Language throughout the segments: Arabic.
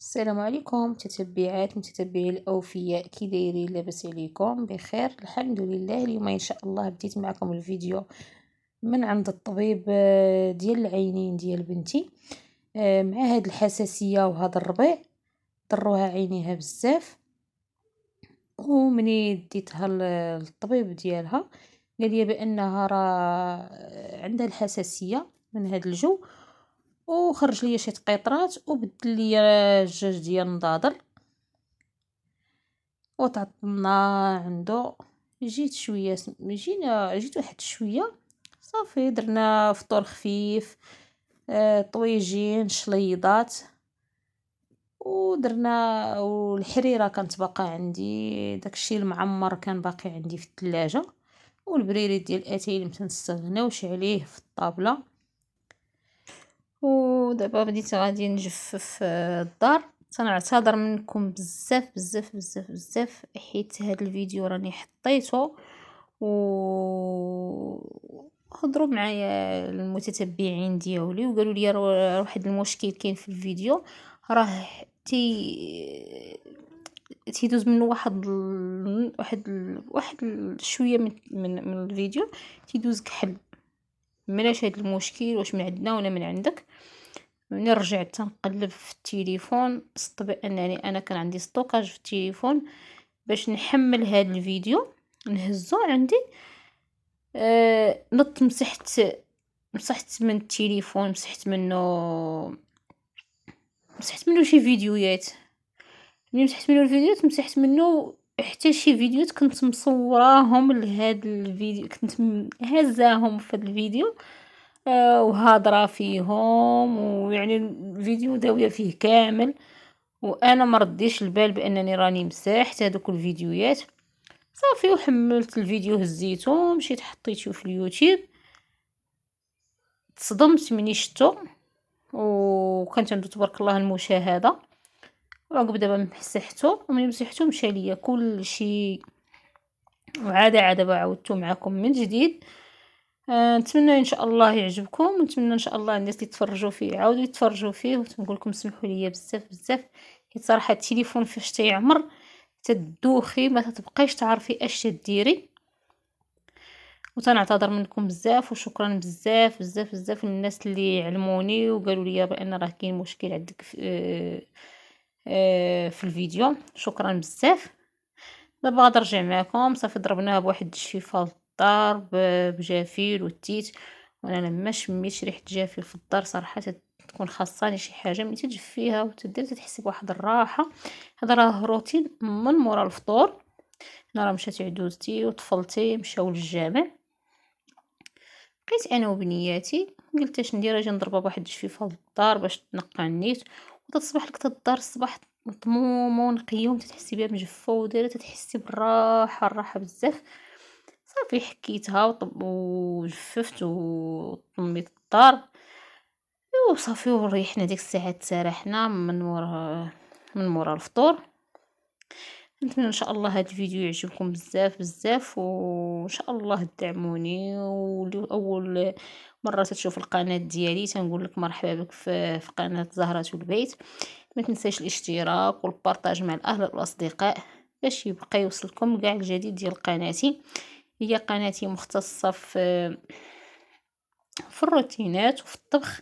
السلام عليكم متتبعي الأوفياء، كي دايرين؟ لاباس عليكم؟ بخير الحمد لله. اليوم ان شاء الله بديت معكم الفيديو من عند الطبيب ديال العينين ديال بنتي. مع هاد الحساسية وهذا الربيع ضروها عينيها بزاف، ومني ديتها للطبيب ديالها قال لي بانها راه عندها الحساسية من هاد الجو، وخرج لي شي تقيطرات وبدل لي جوج ديال النضاضر وتعطلنا عنده. جيت واحد شويه صافي، درنا فطور خفيف، طويجين شليضات، ودرنا والحريره كانت باقا عندي، داكشي المعمر كان باقي عندي في الثلاجه، والبريريت ديال اتاي متنستغناوش عليه في الطابله. ودابا بديت غادي نجفف الدار. تنعتذر منكم بزاف بزاف بزاف بزاف حيت هذا الفيديو راني حطيته و هضروا معايا المتتبعين ديالي وقالوا لي راه واحد المشكل كاين في الفيديو، راه تيدوز منه واحد شويه من الفيديو تيدوز كحل. ملاش هاد المشكل واش من عندنا ولا من عندك؟ ملي رجعت تنقلب في التليفون صدت بانني انا كان عندي ستوكاج في التليفون باش نحمل هذا الفيديو نهزو عندي. نط مسحت من التليفون، مسحت منه شي فيديوهات. ملي مسحت منه حتى شي فيديوهات كنت مصوراهم لهذا الفيديو، كنت هزاهم في الفيديو وهادرة فيهم، ويعني الفيديو داوية فيه كامل، وانا ما رديش البال بانني راني مسحت هذوك الفيديوهات. صافي وحملت الفيديو هزيته مشيت حطيته في اليوتيوب. تصدمت مني شفتو وكانت عنده تبارك الله المشاهده. وعقب دابا مسحته، وملي مسحته مشى ليا كل شيء، وعاد دابا عاودته معكم من جديد. نتمنى ان شاء الله يعجبكم، ونتمنى ان شاء الله الناس اللي يتفرجوا فيه يعاودوا يتفرجوا فيه. وتنقول لكم سمحوا لي بزاف بزاف حيت صراحه التليفون فاش تيعمر تدوخي ما تبقايش تعرفي اش ديري. وتنعتذر منكم بزاف، وشكرا بزاف بزاف بزاف للناس اللي علموني وقالوا لي بان راه كاين مشكل عندك في الفيديو. شكرا بزاف. دابا غادي نرجع معكم. صافي ضربناها بواحد الشفا للدار بجافيل والتيت، وانا لما شميت ريحه جافيل في الدار صراحه تكون خاصاني شي حاجه ملي تجفيها وتدير تحسي بواحد الراحه. هذا راه روتين من مورا الفطور. هنا راه مشات عدوزتي وطفلتي مشاو للجامع، بقيت انا وبنياتي قلت اش ندير، اجي نضربها بواحد الشفيفه للدار باش تنقى النيت وتصبح لك الدار الصباح مطمومه ونقيه وتتحسي بها مجفه ودايره، تتحسي بالراحه الراحه بزاف. صافي حكيتها وجففت وطميت الدار وصافي وريحنا ديك الساعه تسرحنا من مورا الفطور. نتمنى ان شاء الله هذا الفيديو يعجبكم بزاف بزاف، وان شاء الله تدعموني. اول مره تشوف القناه ديالي تنقول لك مرحبا بك في قناه زهرة البيت. ما تنساش الاشتراك والبارطاج مع الاهل والاصدقاء باش يبقى يوصلكم كاع الجديد ديال قناتي. هي قناتي مختصه في الروتينات وفي الطبخ،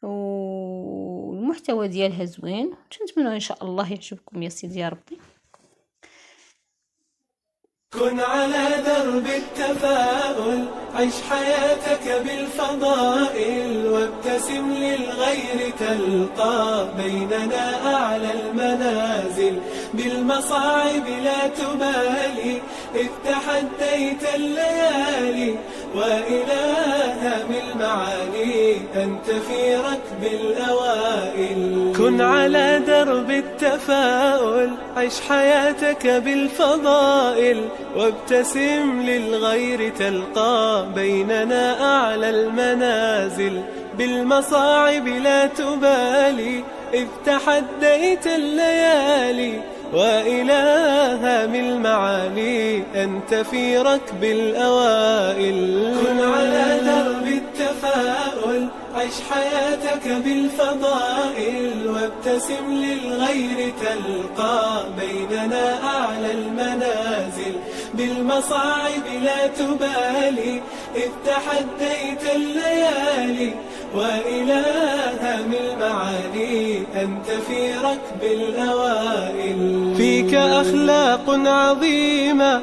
والمحتوى ديالها زوين. نتمنى ان شاء الله يعجبكم يا سيدي يا ربي. كن على درب التفاؤل، عيش حياتك بالفضائل، وابتسم للغير تلقى بيننا أعلى المنازل. بالمصاعب لا تبالي إذ تحديت الليالي، وإلى هام المعالي أنت في ركب الأوائل. كن على درب التفاؤل، عيش حياتك بالفضائل، وابتسم للغير تلقى بيننا أعلى المنازل. بالمصاعب لا تبالي إذ تحديت الليالي، وإلى هام المعالي أنت في ركب الأوائل. كن على درب التفاؤل، عش حياتك بالفضائل وابتسم للغير تلقى بيننا أعلى المنازل. بالمصاعب لا تبالي إذ تحديت الليالي وإلى هام المعالي أنت في ركب الأوائل. فيك أخلاق عظيمة